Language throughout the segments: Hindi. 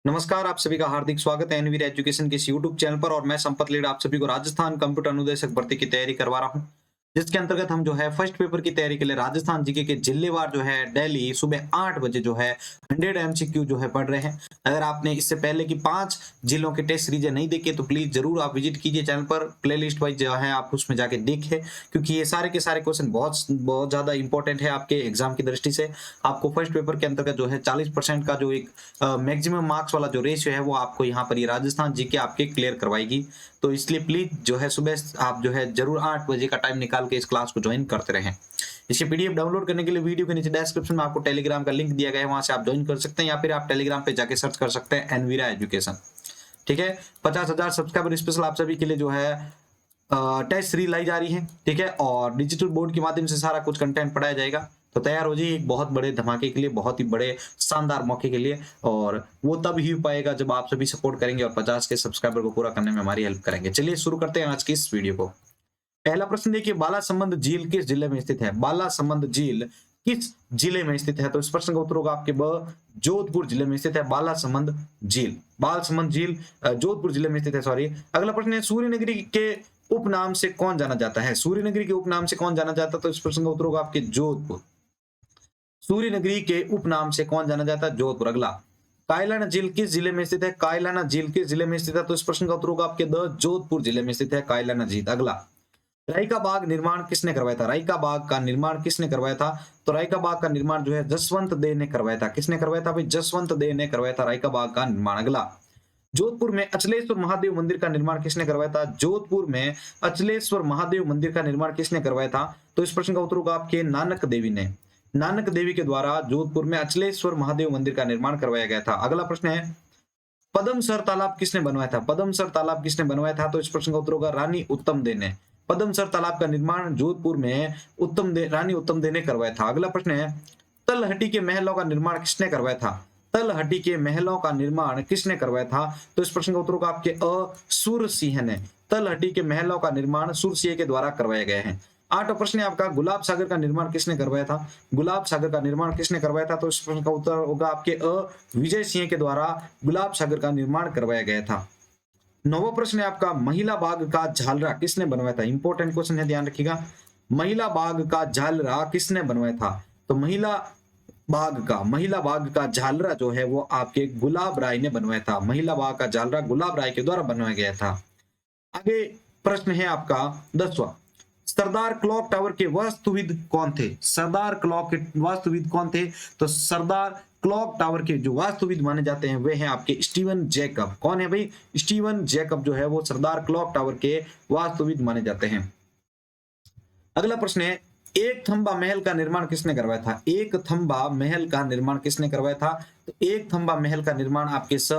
नमस्कार, आप सभी का हार्दिक स्वागत है एनवीर एजुकेशन के इस यूट्यूब चैनल पर। और मैं संपत लीड आप सभी को राजस्थान कंप्यूटर अनुदेशक भर्ती की तैयारी करवा रहा हूं, जिसके अंतर्गत हम जो है फर्स्ट पेपर की तैयारी के लिए राजस्थान जीके के जिलेवार जो है डेली सुबह 8 बजे जो है 100 एमसीक्यू जो है पढ़ रहे हैं। अगर आपने इससे पहले की 5 जिलों के टेस्ट सीरीज नहीं देखे तो प्लीज जरूर आप विजिट कीजिए चैनल पर, प्लेलिस्ट वाइज जो है आप उसमें जाके देखें, क्योंकि ये सारे के सारे क्वेश्चन बहुत बहुत ज्यादा इंपॉर्टेंट है आपके एग्जाम की दृष्टि से। आपको फर्स्ट पेपर के अंतर्गत जो है 40% का जो एक मैक्सिमम मार्क्स वाला जो रेशियो है वो आपको यहाँ पर ये राजस्थान जीके आपके क्लियर करवाएगी। तो इसलिए प्लीज जो है सुबह आप जो है जरूर 8 बजे का टाइम निकाल के इस क्लास को ज्वाइन करते रहें। इसे पीडीएफ डाउनलोड करने के लिए वीडियो के नीचे डिस्क्रिप्शन में आपको टेलीग्राम का लिंक दिया गया है, वहां से आप ज्वाइन कर सकते हैं, या फिर आप टेलीग्राम पे जाके सर्च कर सकते हैं एनवीरा एजुकेशन। ठीक है, 50,000 सब्सक्राइबर स्पेशल आप सभी के लिए जो है टेस्ट सीरीज लाई जा रही है। ठीक है, और डिजिटल बोर्ड के माध्यम से सारा कुछ कंटेंट पढ़ाया जाएगा। तो तैयार हो जाइए एक बहुत बड़े धमाके के लिए, बहुत ही बड़े शानदार मौके के लिए। और वो तब ही हो पाएगा जब आप सभी सपोर्ट करेंगे और 50 के सब्सक्राइबर को पूरा करने में हमारी हेल्प करेंगे। चलिए शुरू करते हैं आज की इस वीडियो को। पहला प्रश्न देखिए, बालासंबंद झील किस जिले में स्थित है? बालासंबंद झील किस जिले में स्थित है? तो इस प्रश्न का उत्तर होगा आपके ब, जोधपुर जिले में स्थित है बालासंबंद झील। बालासंबंद झील जोधपुर जिले में स्थित है, सॉरी। अगला प्रश्न है, सूर्यनगरी के उपनाम से कौन जाना जाता है? सूर्यनगरी के उपनाम से कौन जाना जाता है? तो इस प्रश्न का उत्तर होगा आपके जोधपुर। सूर्यनगरी के उपनाम से कौन जाना जाता है? जोधपुर। अगला, कायलाना झील किस जिले में स्थित है? कायलाना झील किस जिले में स्थित है? तो इस प्रश्न का उत्तर होगा आपके द, जोधपुर जिले में स्थित है कायलाना झील। अगला, राई का बाग निर्माण किसने करवाया था? राई का बाग का निर्माण किसने करवाया था? तो राई का बाग का निर्माण जो है जसवंत देव ने करवाया था। किसने करवाया था भाई? जसवंत देव ने करवाया था राई का बाग का निर्माण। अगला, जोधपुर में अचलेश्वर महादेव मंदिर का निर्माण किसने करवाया था? जोधपुर में अचलेश्वर महादेव मंदिर का निर्माण किसने करवाया था? तो इस प्रश्न का उत्तर होगा आपके नानक देवी ने। नानक देवी के द्वारा जोधपुर में अचलेश्वर महादेव मंदिर का निर्माण करवाया गया था। अगला प्रश्न है, पदमसर तालाब किसने बनवाया था? पदमसर तालाब किसने बनवाया था? तो इस प्रश्न का उत्तर होगा रानी उत्तम देव ने। पदमसर तालाब का निर्माण जोधपुर में रानी उत्तम देव ने करवाया था। अगला प्रश्न है, तलहटी के महलों का निर्माण किसने करवाया था? तलहटी के महलों का निर्माण किसने करवाया था? तो इस प्रश्न का उत्तर होगा आपके अ, सूरसिंह ने। तलहटी के महलों का निर्माण सूरसिंह के द्वारा करवाए गए हैं। 8वां प्रश्न है आपका, गुलाब सागर का निर्माण किसने करवाया था? गुलाब सागर का निर्माण किसने करवाया था? तो इस प्रश्न का उत्तर होगा आपके अ, विजय सिंह के द्वारा गुलाब सागर का निर्माण करवाया गया था। 9वां प्रश्न है आपका, महिला बाग का झालरा किसने बनवाया था? इंपॉर्टेंट क्वेश्चन है, ध्यान रखिएगा। महिला बाग का झालरा किसने बनवाया था? तो महिला बाग का झालरा जो है वो आपके गुलाब राय ने बनवाया था। महिला बाग का झालरा गुलाब राय के द्वारा बनवाया गया था। आगे प्रश्न है आपका 10वां, सरदार क्लॉक टावर के वास्तुविद कौन थे? सरदार क्लॉक के वास्तुविद कौन थे? तो सरदार क्लॉक टावर के जो वास्तुविद माने जाते हैं वे हैं आपके स्टीवन जैकब। कौन है भाई? स्टीवन जैकब जो है वो सरदार क्लॉक टावर के वास्तुविद माने जाते हैं। अगला प्रश्न है, एक थंबा महल का निर्माण किसने करवाया था? एक थंबा महल का निर्माण किसने करवाया था? तो एक थंबा महल का निर्माण आपके स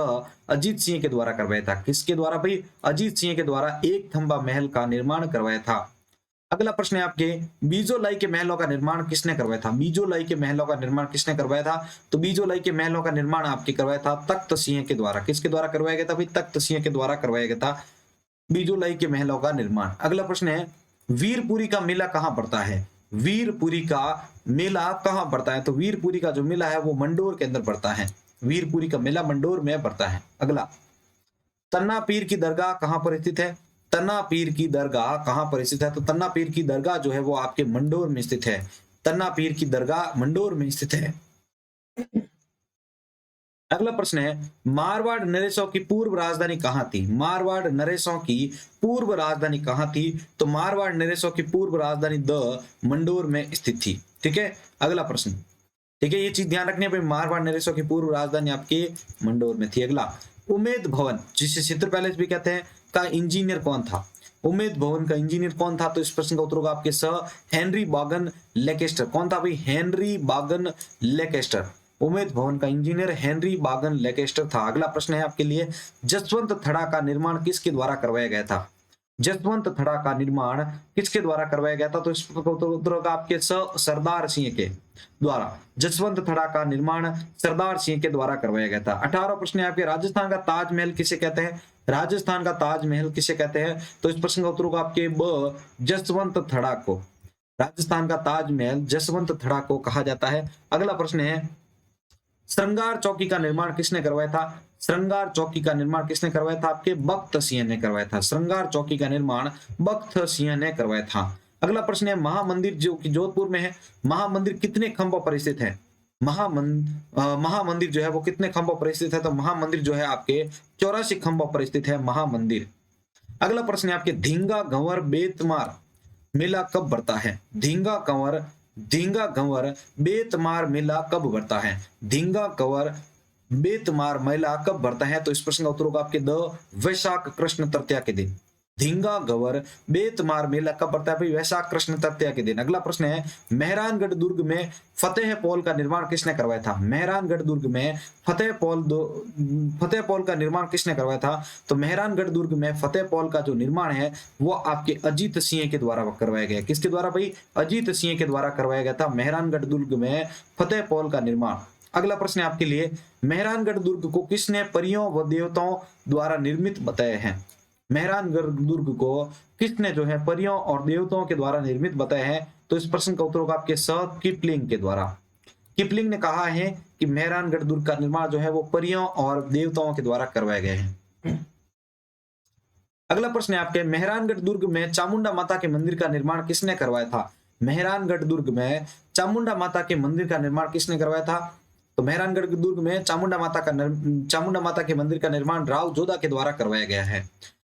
अजीत सिंह के द्वारा करवाया था। किसके द्वारा भाई? अजीत सिंह के द्वारा एक थंबा महल का निर्माण करवाया था। अगला प्रश्न है आपके, बीजोलाई के महलों का निर्माण किसने करवाया था? बीजोलाई के महलों का निर्माण किसने करवाया था? तो बीजोलाई के महलों का निर्माण आपके करवाया था तख्त सिंह के द्वारा। किसके द्वारा करवाया गया था भाई? तख्त सिंह के द्वारा करवाया गया था बीजोलाई के महलों का निर्माण। अगला प्रश्न है, वीरपुरी का मेला कहां पड़ता है? वीरपुरी का मेला कहां पड़ता है? तो वीरपुरी का जो मेला है वो मंडोर के अंदर पड़ता है। वीरपुरी का मेला मंडोर में पड़ता है। अगला, तन्ना पीर की दरगाह कहां पर स्थित है? तन्ना पीर की दरगाह कहां पर स्थित है? तो तन्ना पीर की दरगाह जो है वो आपके मंडोर में स्थित है। तन्ना पीर की दरगाह मंडोर में स्थित है। अगला प्रश्न है, मारवाड़ नरेशों की पूर्व राजधानी कहां थी? मारवाड़ नरेशों की पूर्व राजधानी कहां थी? तो मारवाड़ नरेशों की पूर्व राजधानी द मंडोर में स्थित थी। ठीक है, अगला प्रश्न। ठीक है, ये चीज ध्यान रखनी है भाई, मारवाड़ नरेशों की पूर्व राजधानी आपके मंडोर में थी। अगला, उमेद भवन जिसे चित्र पैलेस भी कहते हैं का इंजीनियर कौन था? उमेद भवन का इंजीनियर कौन था? तो इस प्रश्न का उत्तर होगा आपके स हेनरी बागन लेकेस्टर। कौन था भाई? Henry बागन lacklustre. उमेद भवन का इंजीनियर हेनरी बागन लेकेस्टर था। अगला प्रश्न है आपके लिए, जसवंत थड़ा का निर्माण किसके द्वारा करवाया गया था? जसवंत थड़ा का निर्माण किसके द्वारा करवाया गया था? तो इसका उत्तर होगा आपके सरदार सिंह के द्वारा। जसवंत थड़ा का निर्माण सरदार सिंह के द्वारा करवाया गया था। 18वां प्रश्न है आपके, राजस्थान का ताजमहल किसे कहते हैं? राजस्थान का ताजमहल किसे कहते हैं? तो इस प्रश्न का उत्तर होगा आपके ब, जसवंत थड़ा को। राजस्थान का ताजमहल जसवंत थड़ा को कहा जाता है। अगला प्रश्न है, श्रृंगार चौकी का निर्माण किसने करवाया था? श्रृंगार चौकी का निर्माण किसने करवाया था? आपके बख्त सिंह ने करवाया था। श्रृंगार चौकी का निर्माण बख्त सिंह ने करवाया था। अगला प्रश्न है, महामंदिर जो कि जोधपुर में है, महामंदिर कितने खंभों पर स्थित है? महामंदिर जो है वो कितने खंभों पर स्थित है? तो महामंदिर जो है आपके 84 खंभों पर स्थित है महामंदिर। अगला प्रश्न है आपके, धींगा गंवर बेतमार मेला कब बढ़ता है? धींगा कंवर बेतमार मेला कब बढ़ता है? धींगा कंवर बेतमार मेला कब बढ़ता है? तो इस प्रश्न का उत्तर होगा आपके द वैशाख कृष्ण तृतीया के दिन। धींगा गंवर बेतमार मेला कब बढ़ता है? भाई वैशाख कृष्ण तृतीया के दिन। अगला प्रश्न है, मेहरानगढ़ दुर्ग में फतेह पोल का निर्माण किसने करवाया था? मेहरानगढ़ दुर्ग में फतेह पोल का निर्माण किसने करवाया था? तो मेहरानगढ़ दुर्ग में फतेह पोल का जो निर्माण है वो आपके अजीत सिंह के द्वारा करवाया गया। किसके द्वारा भाई? अजीत सिंह के द्वारा करवाया गया था मेहरानगढ़ दुर्ग में फतेह पोल का निर्माण। अगला प्रश्न है आपके लिए, मेहरानगढ़ दुर्ग को किसने परियों व देवताओं द्वारा निर्मित बताया है? मेहरानगढ़ दुर्ग को किसने जो है परियों और देवताओं के द्वारा निर्मित बताया है? तो इस प्रश्न का उत्तर होगा आपके स किपलिंग के द्वारा। किपलिंग ने कहा है कि मेहरानगढ़ दुर्ग का निर्माण जो है वो परियों और देवताओं के द्वारा करवाया गया है। अगला प्रश्न है आपके, मेहरानगढ़ दुर्ग में चामुंडा माता के मंदिर का निर्माण किसने करवाया था? मेहरानगढ़ दुर्ग में चामुंडा माता के मंदिर का निर्माण किसने करवाया था? तो मेहरानगढ़ दुर्ग में चामुंडा माता के मंदिर का निर्माण राव जोधा के द्वारा करवाया गया है।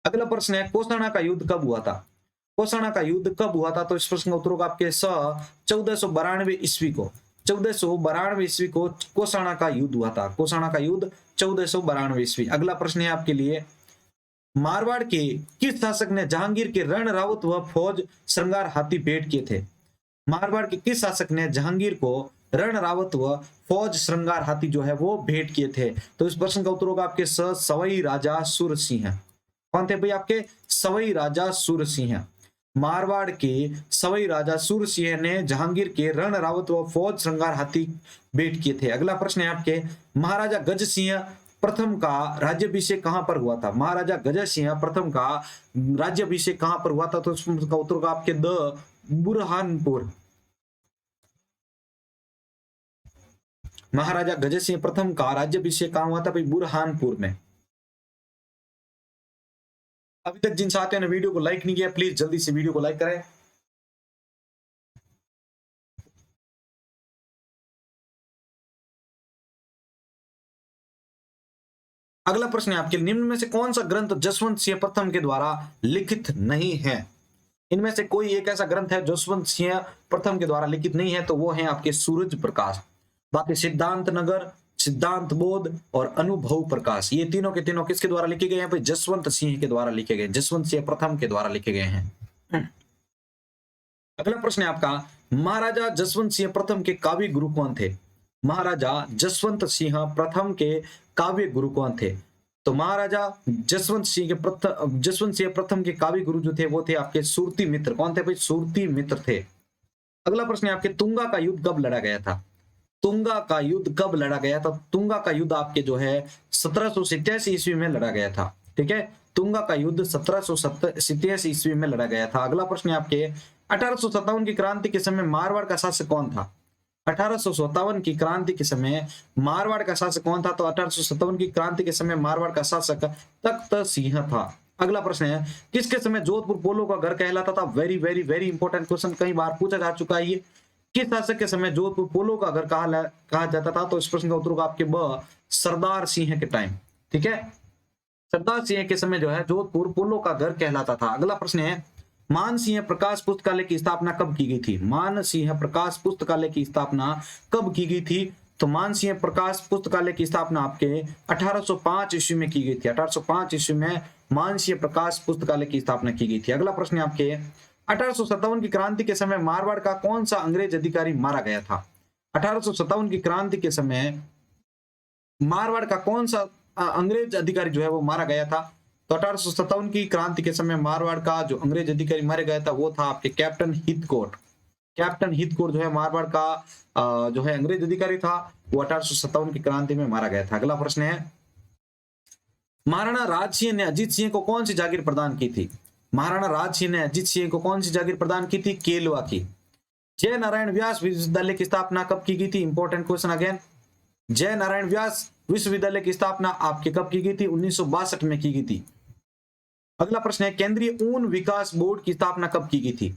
अगला प्रश्न है, कोसना का युद्ध कब हुआ था? कोसना का युद्ध कब हुआ था? तो इस प्रश्न का उत्तर होगा आपके 1492 ईस्वी को। 1492 ईस्वी को कोसना का युद्ध हुआ था। कोसना का युद्ध 1492 ईस्वी। अगला प्रश्न है आपके लिए, मारवाड़ के किस शासक ने जहांगीर के रण रावत व फौज श्रृंगार हाथी भेंट किए थे? मारवाड़ के किस शासक ने जहांगीर को रण रावत व फौज श्रृंगार हाथी जो है वो भेंट किए थे? तो इस प्रश्न का उत्तर होगा आपके सवाई राजा सूरसिंह। कौन थे भाई? आपके सवाई राजा सूरसिंह। मारवाड़ के सवाई राजा सूरसिंह ने जहांगीर के रण रावत व फौज श्रृंगार हाथी भेंट किए थे। अगला प्रश्न है आपके, महाराजा गज सिंह प्रथम का राज्याभिषेक कहां पर हुआ था? महाराजा गज सिंह प्रथम का राज्याभिषेक कहां पर हुआ था? तो इसका उत्तर होगा आपके द बुरहानपुर। महाराजा गज सिंह प्रथम का राज्याभिषेक कहां हुआ था भाई? बुरहानपुर में। अभी तक जिन साथियों ने वीडियो को लाइक नहीं किया प्लीज जल्दी से वीडियो को लाइक करें। अगला प्रश्न है आपके, निम्न में से कौन सा ग्रंथ जसवंत सिंह प्रथम के द्वारा लिखित नहीं है? इनमें से कोई एक ऐसा ग्रंथ है जसवंत सिंह प्रथम के द्वारा लिखित नहीं है, तो वो है आपके सूरज प्रकाश। बाकी सिद्धांत नगर, सिद्धांत बोध और अनुभव प्रकाश, ये तीनों के तीनों किसके द्वारा लिखे गए हैं भाई? जसवंत सिंह के द्वारा लिखे गए, जसवंत सिंह प्रथम के द्वारा लिखे गए हैं। अगला प्रश्न है आपका, महाराजा जसवंत सिंह प्रथम के काव्य गुरु कौन थे? महाराजा जसवंत सिंह प्रथम के काव्य गुरु कौन थे? तो महाराजा जसवंत सिंह प्रथम के काव्य गुरु जो थे वो थे आपके सुरती मित्र। कौन थे भाई? सुरती मित्र थे। अगला प्रश्न है आपके, तुंगा का युद्ध कब लड़ा गया था? तुंगा का युद्ध कब लड़ा गया था? तुंगा का युद्ध आपके जो है 1787 ईस्वी में लड़ा गया था। ठीक है, तुंगा का युद्ध 1787 ईस्वी में लड़ा गया था। अगला प्रश्न है आपके, 1857 की क्रांति के समय मारवाड़ का शासक कौन था? 1857 की क्रांति के समय मारवाड़ का शासक कौन था? तो 1857 की क्रांति के समय मारवाड़ का शासक तख्त सिंह था। अगला प्रश्न है, किसके समय जोधपुर पोलो का घर कहलाता था? Very very very important question, कई बार पूछा जा चुका है ये। किस शासक के समय जोधपुर पोलो का घर कहा जाता था? तो इस प्रश्न का उत्तर होगा आपके ब सरदार सिंह के टाइम। ठीक है, सरदार सिंह के समय जो है जोधपुर पोलो का घर कहलाता था। अगला प्रश्न है, मान सिंह प्रकाश पुस्तकालय की स्थापना कब की गई थी? मान सिंह प्रकाश पुस्तकालय की स्थापना कब की गई थी? तो मान सिंह प्रकाश पुस्तकालय की स्थापना आपके 1805 ईस्वी में की गई थी। 1805 ईस्वी में मान सिंह प्रकाश पुस्तकालय की स्थापना की गई थी। अगला प्रश्न है आपके, 1857 की क्रांति के समय मारवाड़ का कौन सा अंग्रेज अधिकारी मारा गया था? 1857 की क्रांति के समय मारवाड़ का कौन सा अंग्रेज अधिकारी जो है वो मारा गया था? तो 1857 की क्रांति के समय मारवाड़ का जो अंग्रेज अधिकारी मारा गया था वो था आपके कैप्टन हिथकोट। कैप्टन हिथकोट जो है मारवाड़ का जो है अंग्रेज अधिकारी था, वो 1857 की क्रांति में मारा गया था। अगला प्रश्न है, महाराणा राज सिंह ने अजीत सिंह को कौन सी जागीर प्रदान की थी? महाराणा राज सिंह ने अजीत सिंह को कौन सी जागीर प्रदान की थी? केलवा की। जय नारायण व्यास विश्वविद्यालय की स्थापना कब की गई थी? Important question again. जय नारायण व्यास विश्वविद्यालय की स्थापना आपके कब की गई थी? 1962 में की गई थी। अगला प्रश्न है, केंद्रीय ऊन विकास बोर्ड की स्थापना कब की गई थी?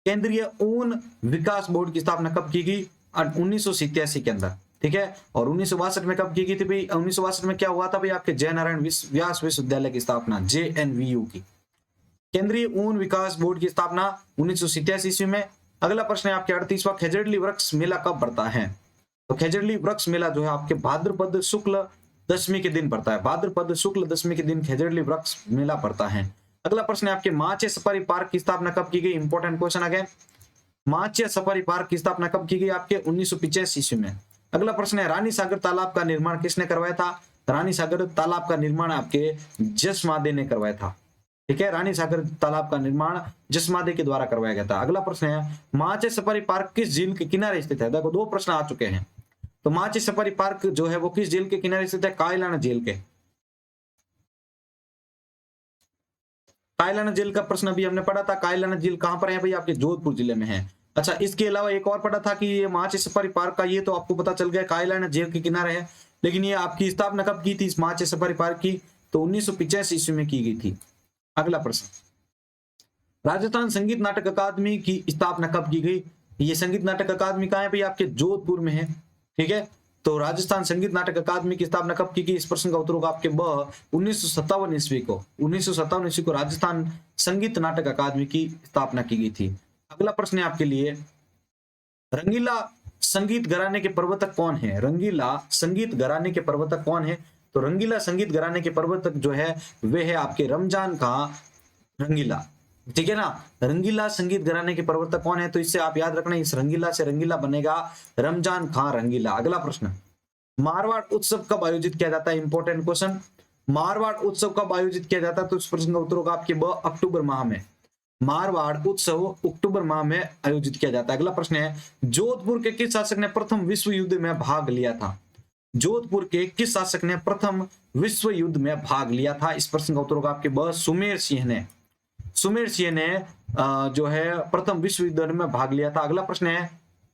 केंद्रीय ऊन विकास बोर्ड की स्थापना कब की गई? 1987 के अंदर, ठीक है। और 1962 में कब की गई थी भाई? 1962 में क्या हुआ था भाई? आपके जय नारायण व्यास विश्वविद्यालय की स्थापना, JNVU की। केंद्रीय ऊन विकास बोर्ड की स्थापना 1987 ईस्वी में। अगला प्रश्न है आपके 38वां, खेजड़ली वृक्ष मेला कब पड़ता है? तो खेजड़ली वृक्ष मेला जो है आपके भाद्रपद शुक्ल दशमी के दिन पड़ता है। भाद्रपद शुक्ल दशमी के दिन खेजड़ली वृक्ष मेला पड़ता है। अगला प्रश्न है आपके माचे सफारी पार्क की स्थापना कब की गई? इंपॉर्टेंट क्वेश्चन अगेन, माचे सफारी पार्क की स्थापना कब की गई? आपके 1985 ईस्वी में। अगला प्रश्न है, रानी सागर तालाब का निर्माण किसने करवाया था? रानी सागर तालाब का निर्माण आपके जसमादे ने करवाया था, ठीक है। रानी सागर तालाब का निर्माण जसमादे के द्वारा करवाया गया था। अगला प्रश्न है, माचे सफारी पार्क किस झील के किनारे स्थित है? देखो 2 प्रश्न आ चुके हैं। तो माचे सफारी पार्क जो है वो किस झील के किनारे स्थित है? कायलाना झील के। कायलाना झील का प्रश्न अभी हमने पढ़ा था। कायलाना झील कहां पर है भाई? आपके जोधपुर जिले में है। अच्छा, इसके अलावा एक और पढ़ा था कि ये माचे सफारी पार्क का, ये तो आपको पता चल गया कायलाना झील के किनारे है, लेकिन ये आपकी स्थापना कब की थी इस माचे सफारी पार्क की? तो 1985 ईस्वी में की गई थी। अगला प्रश्न, राजस्थान संगीत नाटक अकादमी की स्थापना कब की गई? ये संगीत नाटक अकादमी कहां है भाई? आपके जोधपुर में है, ठीक है। तो राजस्थान संगीत नाटक अकादमी की स्थापना कब की गई? इस प्रश्न का उत्तर होगा आपके 1957 ईस्वी को। 1957 ईस्वी को राजस्थान संगीत नाटक अकादमी की स्थापना की गई थी। अगला प्रश्न है आपके लिए, रंगीला संगीत घराने के प्रवर्तक कौन है? रंगीला संगीत घराने के प्रवर्तक कौन है? तो रंगीला संगीत घराने के प्रवर्तक जो है वे है आपके रमजान खां रंगीला, ठीक है ना। रंगीला संगीत घराने के प्रवर्तक कौन है? तो इससे आप याद रखना, इस रंगीला से रंगीला बनेगा रमजान खां रंगीला। अगला प्रश्न, मारवाड़ उत्सव कब आयोजित किया जाता है? इंपॉर्टेंट क्वेश्चन, मारवाड़ उत्सव कब आयोजित किया जाता है? तो इस प्रश्न का उत्तर होगा आपके अक्टूबर माह में। मारवाड़ उत्सव अक्टूबर माह में आयोजित किया जाता है। अगला प्रश्न है, जोधपुर के किस शासक ने प्रथम विश्व युद्ध में भाग लिया था? जोधपुर के किस शासक ने प्रथम विश्व युद्ध में भाग लिया था? इस प्रश्न का उत्तर होगा आपके सुमेर सिंह ने। सुमेर सिंह ने जो है प्रथम विश्व युद्ध में भाग लिया था। अगला प्रश्न है,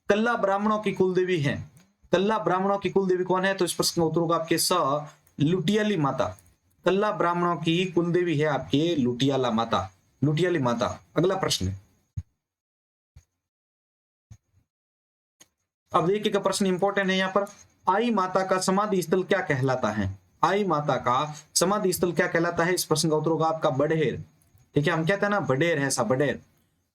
कल्ला ब्राह्मणों की कुलदेवी है। कल्ला ब्राह्मणों की कुलदेवी कौन है? तो इस प्रश्न का उत्तर होगा आपके लुटियाली माता। कल्ला ब्राह्मणों की कुलदेवी है आपके लुटियाला माता, लुटियाली माता। अगला प्रश्न, अब देखिएगा प्रश्न इंपॉर्टेंट है यहाँ पर, आई माता का समाधि स्थल क्या कहलाता है? आई माता का समाधि स्थल क्या कहलाता है? इस प्रश्न का उत्तर होगा आपका बड़ेर, ठीक है। हम कहते हैं ना बडेर है, ऐसा बडेर।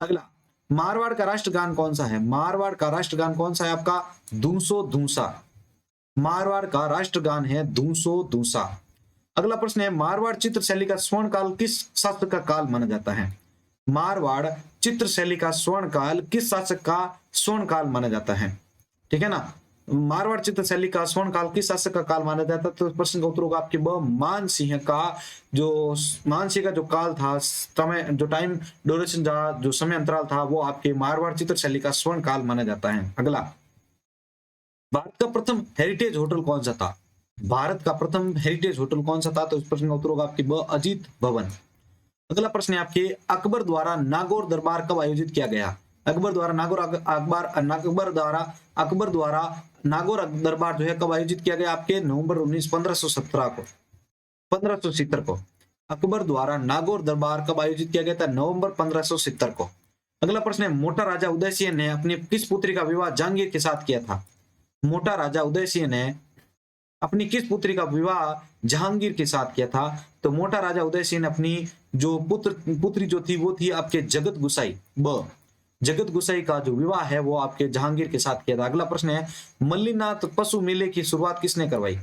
अगला, मारवाड़ का राष्ट्रगान कौन सा है? मारवाड़ का राष्ट्रगान कौन सा है आपका? दूसो दूसा। मारवाड़ का राष्ट्रगान है दूसो दूसा। अगला प्रश्न है, मारवाड़ चित्रशैली का स्वर्ण काल किस शासक का काल माना जाता है? मारवाड़ चित्रशैली का स्वर्ण काल किस शासक का स्वर्ण काल माना जाता है, ठीक है ना। मारवाड़ चित्रशैली का स्वर्ण काल किस शासक का काल माना जाता है? तो प्रश्न का उत्तर होगा आपके मान सिंह का, जो मान सिंह का जो काल था, समय जो टाइम ड्यूरेशन था, जो समय अंतराल था, वो आपके मारवाड़ चित्रशैली का स्वर्ण काल माना जाता है। अगला, भारत का प्रथम हेरिटेज होटल कौन सा था? भारत का प्रथम हेरिटेज होटल कौन सा था? तो इस प्रश्न का उत्तर होगा आपके अजीत भवन। अगला प्रश्न है आपके, अकबर द्वारा नागौर दरबार कब आयोजित किया गया? अकबर द्वारा नागौर दरबार जो है कब आयोजित किया गया? आपके नवंबर 1517 को, 1570 को। अकबर द्वारा नागौर दरबार कब आयोजित किया गया था? नवंबर 1570 को। अगला प्रश्न है, मोटा राजा उदय सिंह ने अपनी किस पुत्री का विवाह जहांगीर के साथ किया था? मोटा राजा उदय सिंह ने अपनी किस पुत्री का विवाह जहांगीर के साथ किया था? तो मोटा राजा उदय सिंह ने अपनी जो पुत्री जो थी वो थी आपके जगत गुसाई। जगत गुसाई का जो विवाह है वो आपके जहांगीर के साथ किया था। अगला प्रश्न है, मल्लीनाथ पशु मेले की शुरुआत किसने करवाई?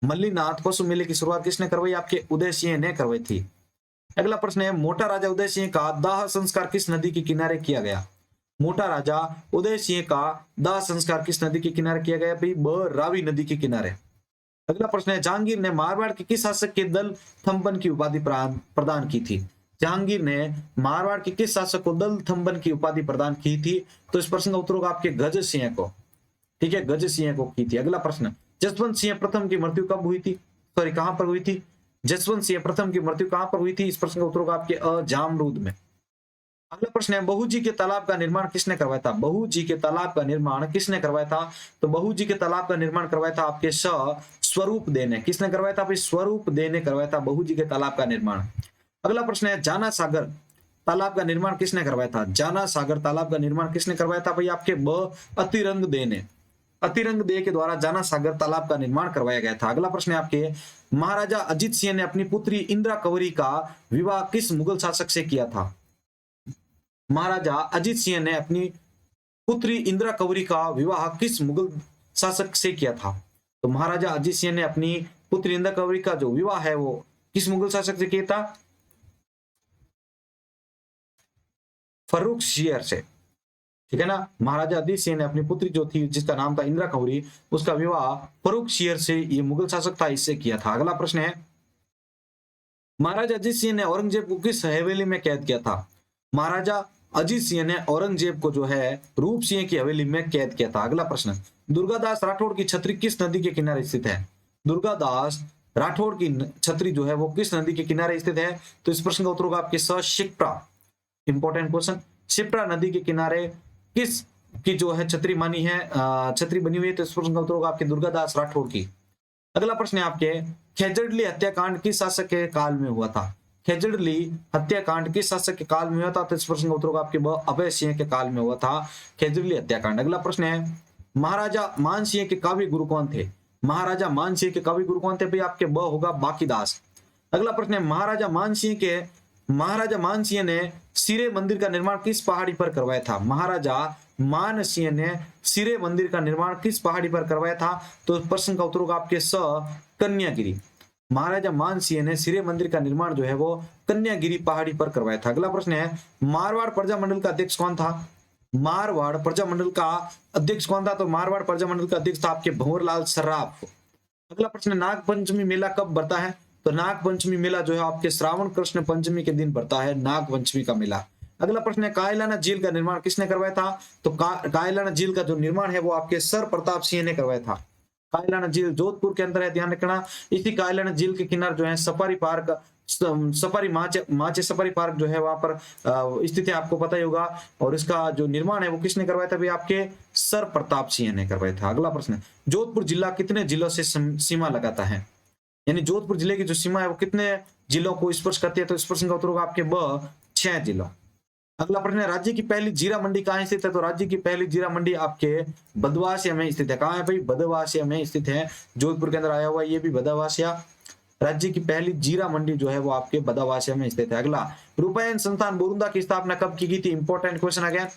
मल्लीनाथ पशु मेले की शुरुआत किसने करवाई? आपके उदय सिंह ने करवाई थी। अगला प्रश्न है, मोटा राजा उदय सिंह का दाह संस्कार किस नदी के किनारे किया गया? मोटा राजा उदय सिंह का दाह संस्कार किस नदी के किनारे किया गया? भाई रावी नदी के किनारे। अगला प्रश्न है, जहांगीर ने मारवाड़ के किस शासक के दल थंबन की उपाधि प्रदान की थी? जहांगीर ने मारवाड़ के किस शासक को दल थंबन की उपाधि प्रदान की थी? तो इस प्रश्न का उत्तर होगा आपके गज सिंह को, ठीक है, गज सिंह को की थी। अगला प्रश्न, जसवंत सिंह प्रथम की मृत्यु कब हुई थी? सॉरी, कहां पर हुई थी? जसवंत सिंह प्रथम की मृत्यु कहां पर हुई थी? इस प्रश्न का उत्तर होगा आपके जामरूद में। अगला प्रश्न है, बहू जी के तालाब का निर्माण किसने करवाया था? बहू जी के तालाब का निर्माण किसने करवाया था? तो बहू जी के तालाब का निर्माण करवाया था आपके स्वरूप दे ने। किसने करवाया था भाई? स्वरूप दे ने करवाया था बहू जी के तालाब का निर्माण। अगला प्रश्न है, जाना सागर तालाब का निर्माण किसने करवाया था? जाना सागर तालाब का निर्माण किसने करवाया था भाई? आपके अतिरंग दे ने। अतिरंग दे के द्वारा जाना सागर तालाब का निर्माण करवाया गया था। अगला प्रश्न है आपके, महाराजा अजीत सिंह ने अपनी पुत्री इंदिरा कंवरी का विवाह किस मुगल शासक से किया था? महाराजा अजीत सिंह ने अपनी पुत्री इंदिरा कंवरी का विवाह किस मुगल शासक से किया था? तो महाराजा अजीत सिंह ने अपनी पुत्री इंदिरा कंवरी का जो विवाह है वो किस मुगल शासक से किया था? फर्रुख शेर से। ठीक है ना। महाराजा अजीत सिंह ने अपनी पुत्री जो थी जिसका नाम था इंदिरा कंवरी, उसका विवाह फर्रुख शेर से, ये मुगल शासक था, इससे किया था। अगला प्रश्न है, महाराजा अजीत सिंह ने औरंगजेब को किस हवेली में कैद किया था? महाराजा अजीत सिंह ने औरंगजेब को जो है रूप सिंह की हवेली में कैद किया था। अगला प्रश्न, दुर्गादास राठौड़ की छतरी किस नदी के किनारे स्थित है? दुर्गादास राठौड़ की छतरी जो है वो किस नदी के किनारे स्थित है? तो इस प्रश्न का उत्तर होगा आपके शिप्रा। इंपॉर्टेंट क्वेश्चन, शिप्रा नदी के किनारे किस की जो है छतरी मानी है, छतरी बनी हुई है? तो इस प्रश्न का उत्तर होगा आपके दुर्गादास राठौड़ की। अगला प्रश्न है आपके, खेजड़ली हत्याकांड किस शासक के काल में हुआ था? खेजड़ली हत्याकांड किस शासक के काल में हुआ था? तो इस प्रश्न का उत्तर होगा आपके अभय सिंह के काल में हुआ था खेजड़ली हत्याकांड। अगला प्रश्न है, महाराजा मान सिंह के काव्य गुरु कौन थे? महाराजा मान सिंह के काव्य गुरु कौन थे भाई? आपके होगा बाकीदास। अगला प्रश्न है, महाराजा मान सिंह ने सिरे मंदिर का निर्माण किस पहाड़ी पर करवाया था? महाराजा मान सिंह ने सिरे मंदिर का निर्माण किस पहाड़ी पर करवाया था? तो प्रश्न का उत्तर होगा आपके कन्यागिरी। महाराजा मान सिंह ने सिरे मंदिर का निर्माण जो है वो कन्यागिरी पहाड़ी पर करवाया था। अगला प्रश्न है, मारवाड़ प्रजा मंडल का अध्यक्ष कौन था? मारवाड़ प्रजा मंडल का अध्यक्ष कौन था? तो मारवाड़ प्रजा मंडल का अध्यक्ष था आपके भंवरलाल सर्राफ। अगला प्रश्न, नाग पंचमी मेला कब बढ़ता है? तो नाग पंचमी मेला जो है आपके श्रावण कृष्ण पंचमी के दिन बढ़ता है नाग पंचमी का मेला। अगला प्रश्न है, कायलाना झील का निर्माण किसने करवाया था? तो कायलाना झील का जो निर्माण है वो आपके सर प्रताप सिंह ने करवाया था। कायलाना झील जोधपुर के अंदर है, ध्यान रखना। इसी कायलाना झील के किनारे जो है सफारी पार्क, सफारी माचे सफारी पार्क जो है वहां पर स्थित है, आपको पता ही होगा। और इसका जो निर्माण है वो किसने करवाया था भाई? आपके सर प्रताप सिंह ने करवाया था। अगला प्रश्न, जोधपुर जिला कितने जिलों से सीमा लगाता है? यानी जोधपुर जिले की जो सीमा है वो कितने जिलों को स्पर्श करती है? तो इस प्रश्न का उत्तर होगा आपके 6 जिलों। अगला प्रश्न है, राज्य की पहली जीरा मंडी कहाँ स्थित है? तो राज्य की पहली जीरा मंडी आपके बदवासिया में स्थित है। कहाँ है भाई? बदवासिया में स्थित है, जोधपुर के अंदर आया हुआ ये भी बदवासिया। राज्य की पहली जीरा मंडी जो है वो आपके बदवासिया में स्थित है। अगला, रूपायन संस्थान बोरुंदा की स्थापना कब की गई थी? Important question again.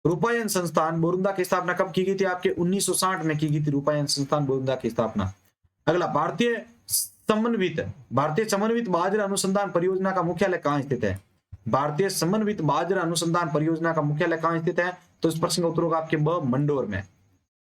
रूपायन संस्थान बोरुंदा की स्थापना कब की गई थी? आपके 1960 में की गई थी रूपायन संस्थान बोरुंदा की स्थापना। अगला, भारतीय समन्वित बाजरा अनुसंधान परियोजना का मुख्यालय कहाँ स्थित है? भारतीय समन्वित बाजरा अनुसंधान परियोजना का मुख्यालय कहाँ स्थित है? तो इस प्रश्न का उत्तर होगा आपके मंडोर में।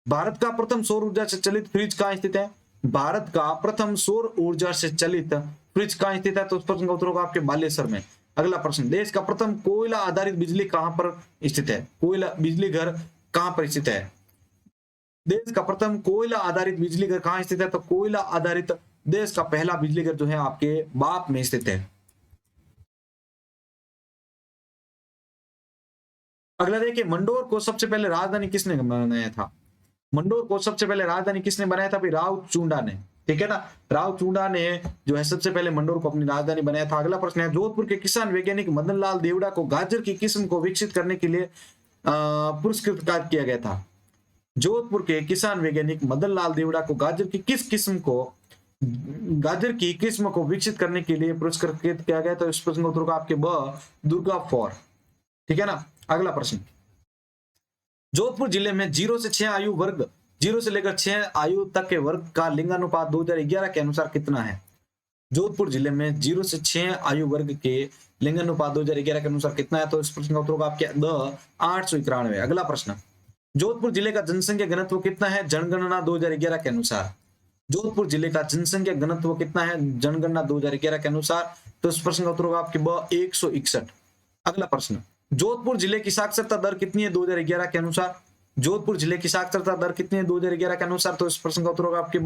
भारत का प्रथम सौर ऊर्जा से चलित फ्रिज कहाँ स्थित है? भारत का प्रथम सौर ऊर्जा से चलित फ्रिज कहाँ स्थित है? तो इस प्रश्न का उत्तर होगा आपके बालेश्वर में। अगला प्रश्न, देश का प्रथम कोयला आधारित बिजली कहाँ पर स्थित है? कोयला बिजली घर कहाँ पर स्थित है? देश का प्रथम कोयला आधारित बिजली घर कहाँ स्थित है? तो कोयला आधारित देश का पहला बिजली घर जो है आपके बाप में स्थित है। अगला देखिए, मंडोर को सबसे पहले राजधानी किसने बनाया था? मंडोर को सबसे पहले राजधानी किसने बनाया था? राव चूंडा ने। ठीक है ना, राव चूंडा ने जो है सबसे पहले मंडोर को अपनी राजधानी बनाया था। अगला प्रश्न है, जोधपुर के किसान वैज्ञानिक मदन लाल देवड़ा को गाजर की किस्म को विकसित करने के लिए पुरस्कृत किया गया था। जोधपुर के किसान वैज्ञानिक मदन लाल देवड़ा को गाजर की किस्म को विकसित करने के लिए पुरस्कृत किया गया। तो इस प्रश्न का उत्तर होगा आपके दुर्गा फॉर। ठीक है ना। अगला प्रश्न, जोधपुर जिले में 0 से 6 आयु वर्ग 0 से लेकर 6 आयु तक के वर्ग का लिंगानुपात 2011 के अनुसार कितना है? जोधपुर जिले में 0 से 6 आयु वर्ग के लिंगानुपात 2011 के अनुसार कितना है? तो इस प्रश्न का उत्तर होगा आपके 891। अगला प्रश्न, जोधपुर जिले का जनसंख्या घनत्व कितना है जनगणना 2011 के अनुसार? जोधपुर जिले का जनसंख्या घनत्व कितना है जनगणना 2011 के अनुसार? तो इस प्रश्न का उत्तर होगा आपके 161। अगला प्रश्न, जोधपुर जिले की साक्षरता दर कितनी है 2011 के अनुसार? जोधपुर जिले की साक्षरता दर कितनी है 2011 के अनुसार? तो इस प्रश्न का उत्तर होगा आपके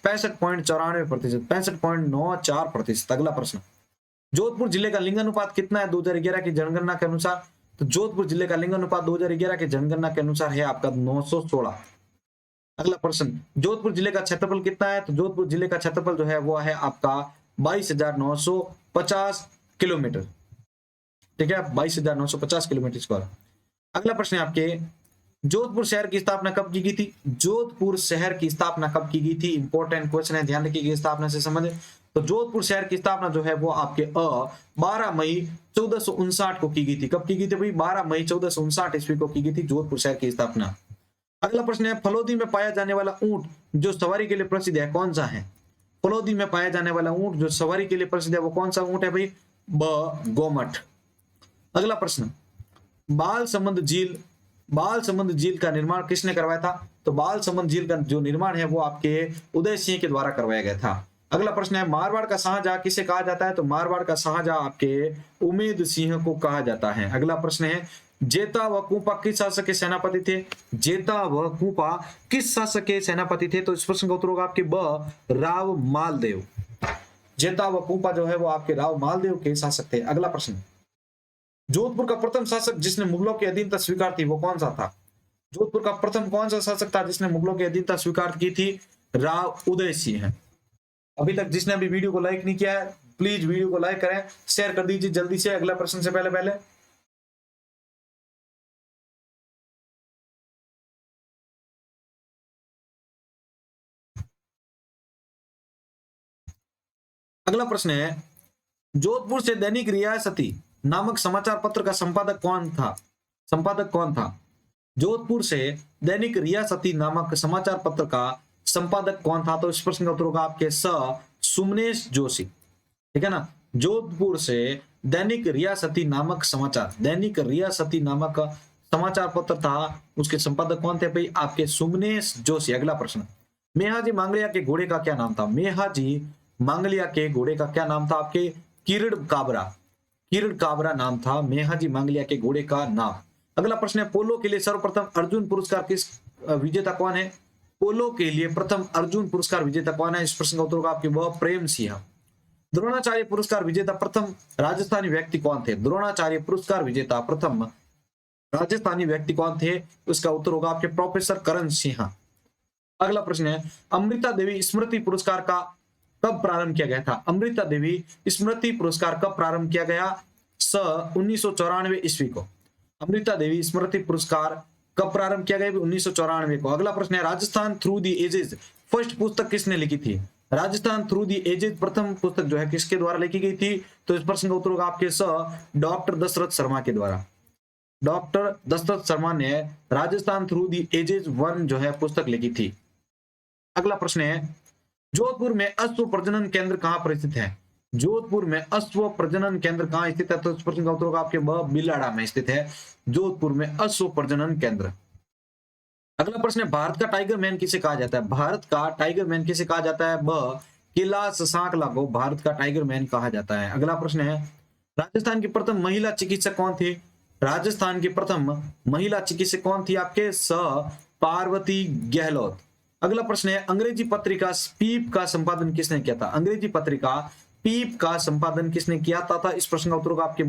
65.94%, 65.94%। अगला प्रश्न, जोधपुर जिले का लिंगानुपात कितना है 2011 की जनगणना के अनुसार? तो जोधपुर जिले का लिंगानुपात 2011 की जनगणना के अनुसार है आपका 916। अगला प्रश्न, जोधपुर जिले का क्षेत्रफल कितना है? तो जोधपुर जिले का क्षेत्रफल जो है वो है आपका 22,950 किलोमीटर। ठीक है, 22,950 किलोमीटर स्क्वायर। अगला प्रश्न है आपके, जोधपुर शहर की स्थापना कब की गई थी? जोधपुर शहर की स्थापना कब की गई थी? इंपॉर्टेंट क्वेश्चन है, ध्यान रखिएगा स्थापना से संबंधित। तो जोधपुर शहर की स्थापना जो है वो आपके 12 मई 1459 को की गई थी। कब की गई थी भाई? 12 मई 1459 ईस्वी को की गई थी जोधपुर शहर की स्थापना। अगला प्रश्न है, फलोदी में पाया जाने वाला ऊंट जो सवारी के लिए प्रसिद्ध है कौन सा है? फलोदी में पाया जाने वाला ऊंट जो सवारी के लिए प्रसिद्ध है वो कौन सा ऊंट है भाई? गोमठ। अगला प्रश्न, बाल संबंध झील का निर्माण किसने करवाया था? तो बाल संबंध झील का जो निर्माण है वो आपके उदय सिंह के द्वारा करवाया गया था। अगला प्रश्न है, मारवाड़ का शाहजहां किसे कहा जाता है? तो मारवाड़ का शाहजहां आपके उमेद सिंह को कहा जाता है। अगला प्रश्न है, जेता व कुपा किस शासक के सेनापति थे? जेता व कुपा किस शासक के सेनापति थे? तो इस प्रश्न का उत्तर होगा आपके राव मालदेव। जेता व कुपा जो है वो आपके राव मालदेव के शासक थे। अगला प्रश्न, जोधपुर का प्रथम शासक जिसने मुगलों की अधीनता स्वीकार की वो कौन सा था? जोधपुर का प्रथम कौन सा शासक था जिसने मुगलों की अधीनता स्वीकार की थी? राव उदय सिंह। अभी तक जिसने अभी वीडियो को लाइक नहीं किया है प्लीज वीडियो को लाइक करें, शेयर कर दीजिए जल्दी से। अगला प्रश्न से पहले अगला प्रश्न है, जोधपुर से दैनिक रियासती नामक समाचार पत्र का संपादक कौन था? जोधपुर से दैनिक रियासती नामक समाचार पत्र का संपादक कौन था? तो इस प्रश्न का उत्तर होगा आपके सुमनेश जोशी। ठीक है ना, जोधपुर से दैनिक रियासती नामक समाचार पत्र था, उसके संपादक कौन थे भाई? आपके सुमनेश जोशी। अगला प्रश्न, मेहाजी मांगलिया के घोड़े का क्या नाम था? मेहाजी मांगलिया के घोड़े का क्या नाम था? आपके किरण काबरा नाम था मेहाजी मांगलिया के घोड़े का नाम। अगला प्रश्न है, पोलो के लिए सर्वप्रथम अर्जुन पुरस्कार किस विजेता कौन है? पोलो के लिए प्रथम अर्जुन पुरस्कार विजेता कौन है? इस प्रश्न का उत्तर होगा आपके प्रेम सिंह। द्रोणाचार्य पुरस्कार विजेता प्रथम राजस्थानी व्यक्ति कौन थे? द्रोणाचार्य पुरस्कार विजेता प्रथम राजस्थानी व्यक्ति कौन थे? उसका उत्तर होगा आपके प्रोफेसर करण सिंह। अगला प्रश्न है, अमृता देवी स्मृति पुरस्कार का कब प्रारंभ किया गया था? अमृता देवी स्मृति पुरस्कार कब प्रारंभ किया गया? 1994 ईस्वी को। अमृता देवी स्मृति पुरस्कार कब प्रारंभ किया गया? 1994 को। अगला प्रश्न है, Rajasthan Through the Ages first पुस्तक किसने लिखी थी? राजस्थान थ्रू दी एजेस प्रथम पुस्तक जो है किसके द्वारा लिखी गई थी? तो इस प्रश्न का उत्तर होगा आपके डॉक्टर दशरथ शर्मा के द्वारा। डॉक्टर दशरथ शर्मा ने राजस्थान थ्रू दी एजेस 1 जो है पुस्तक लिखी थी। अगला प्रश्न है, जोधपुर में अश्व प्रजनन केंद्र कहां पर स्थित है? जोधपुर में अश्व प्रजनन केंद्र कहां स्थित है? तो इस प्रश्न का उत्तर होगा आपके बिलाड़ा में स्थित है जोधपुर में अश्व प्रजनन केंद्र। अगला प्रश्न है, भारत का टाइगर मैन किसे कहा जाता है? भारत का टाइगर मैन किसे कहा जाता है? कैलाश सांकला को भारत का टाइगर मैन कहा जाता है। अगला प्रश्न है, राजस्थान की प्रथम महिला चिकित्सक कौन थी? राजस्थान की प्रथम महिला चिकित्सक कौन थी? आपके पार्वती गहलोत। अगला प्रश्न है, अंग्रेजी पत्रिका पीप का संपादन किसने किया था? अंग्रेजी पत्रिका पीप का संपादन किसने किया था? इस प्रश्न का उत्तर होगा आपके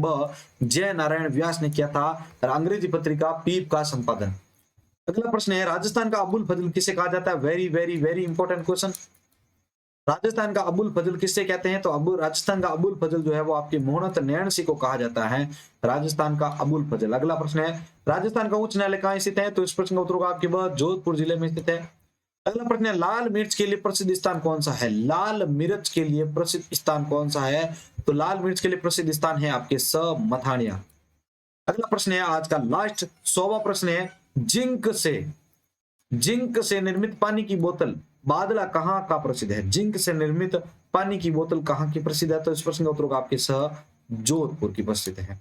जय नारायण व्यास ने किया था अंग्रेजी पत्रिका पीप का संपादन। अगला प्रश्न है, राजस्थान का अबुल फजल किसे कहा जाता है? Very very very important question. Rajasthan का अबुल फजल किससे कहते हैं? तो राजस्थान का अबुल फजल जो है वो आपके मोहनत नैन सिंह को कहा जाता है राजस्थान का अबुल फजल। अगला प्रश्न है, राजस्थान का उच्च न्यायालय कहां स्थित है? तो इस प्रश्न का उत्तर होगा आपके जोधपुर जिले में स्थित है। अगला प्रश्न है, लाल मिर्च के लिए प्रसिद्ध स्थान कौन सा है? लाल मिर्च के लिए प्रसिद्ध स्थान कौन सा है? तो लाल मिर्च के लिए प्रसिद्ध स्थान है आपके मथानिया। अगला प्रश्न है, आज का लास्ट 100वां प्रश्न है, जिंक से निर्मित पानी की बोतल बादला कहाँ का प्रसिद्ध है? जिंक से निर्मित पानी की बोतल कहाँ की प्रसिद्ध है? तो इस प्रश्न का उत्तर होगा आपके जोधपुर की प्रसिद्ध है।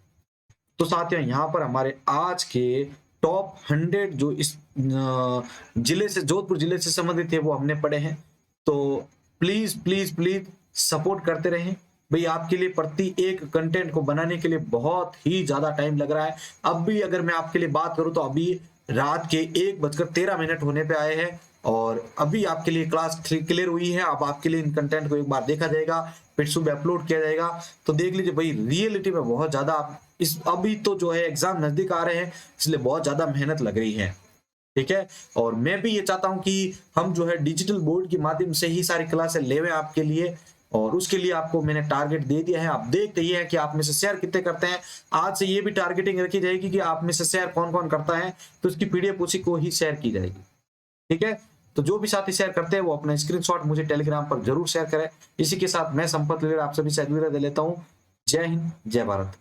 तो साथियों, यहाँ पर हमारे आज के टॉप 100 जो इस जिले से जोधपुर जिले से संबंधित है वो हमने पढ़े हैं। तो प्लीज प्लीज प्लीज सपोर्ट करते रहें भाई। आपके लिए प्रति एक कंटेंट को बनाने के लिए बहुत ही ज्यादा टाइम लग रहा है। अब भी अगर मैं आपके लिए बात करूं तो अभी रात के 1:13 होने पे आए हैं और अभी आपके लिए क्लास 3 क्लियर हुई है। अब आपके लिए इन कंटेंट को एक बार देखा जाएगा, फिर सुबह अपलोड किया जाएगा। तो देख लीजिए भाई, रियलिटी में बहुत ज्यादा इस अभी तो जो है एग्जाम नजदीक आ रहे हैं, इसलिए बहुत ज्यादा मेहनत लग रही है। ठीक है, और मैं भी ये चाहता हूं कि हम जो है डिजिटल बोर्ड के माध्यम से ही सारी क्लासें लेवे आपके लिए, और उसके लिए आपको मैंने टारगेट दे दिया है। आप देखते ही हैं कि आप में से शेयर कितने करते हैं। आज से ये भी टारगेटिंग रखी जाएगी कि आप में से शेयर कौन कौन करता है, तो उसकी पीडीएफ उसी को ही शेयर की जाएगी। ठीक है, तो जो भी साथी शेयर करते हैं वो अपना स्क्रीनशॉट मुझे टेलीग्राम पर जरूर शेयर करें। इसी के साथ मैं संपत लीडर आप सभी से अलविदा दे लेता हूं। जय हिंद, जय भारत।